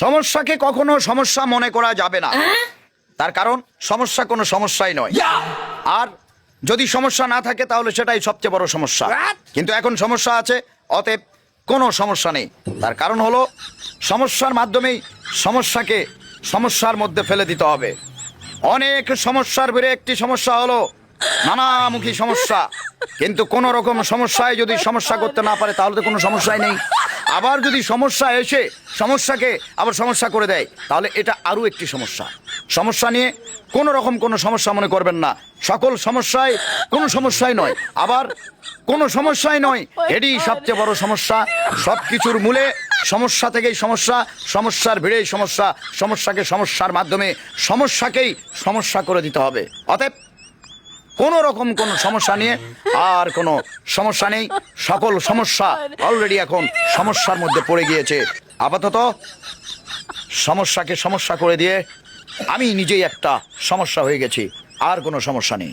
সমস্যাকে কখনো সমস্যা মনে করা যাবে না, তার কারণ সমস্যা কোনো সমস্যাই নয়। আর যদি সমস্যা না থাকে তাহলে সেটাই সবচেয়ে বড় সমস্যা। কিন্তু এখন সমস্যা আছে, অতএব কোনো সমস্যা নেই। তার কারণ হলো সমস্যার মাধ্যমেই সমস্যাকে সমস্যার মধ্যে ফেলে দিতে হবে। অনেক সমস্যার ভিড়ে একটি সমস্যা হলো নানামুখী সমস্যা। কিন্তু কোন রকম সমস্যায় যদি সমস্যা করতে না পারে তাহলে তো কোনো সমস্যাই নেই। আবার যদি সমস্যা এসে সমস্যাকে আবার সমস্যা করে দেয় তাহলে এটা আরও একটি সমস্যা। সমস্যা নিয়ে কোনো রকম কোনো সমস্যা মনে করবেন না। সকল সমস্যায় কোনো সমস্যাই নয়, আবার কোনো সমস্যাই নয়, এটি সবচেয়ে বড় সমস্যা। সব কিছুর মূলে সমস্যা থেকেই সমস্যা, সমস্যার ভিড়েই সমস্যা। সমস্যাকে সমস্যার মাধ্যমে সমস্যাকেই সমস্যা করে দিতে হবে। অতএব কোনো রকম কোনো সমস্যা নিয়ে আর কোনো সমস্যা নেই। সকল সমস্যা অলরেডি এখন সমস্যার মধ্যে পড়ে গিয়েছে। আপাতত সমস্যাকে সমস্যা করে দিয়ে আমি নিজেই একটা সমস্যা হয়ে গেছি, আর কোনো সমস্যা নেই।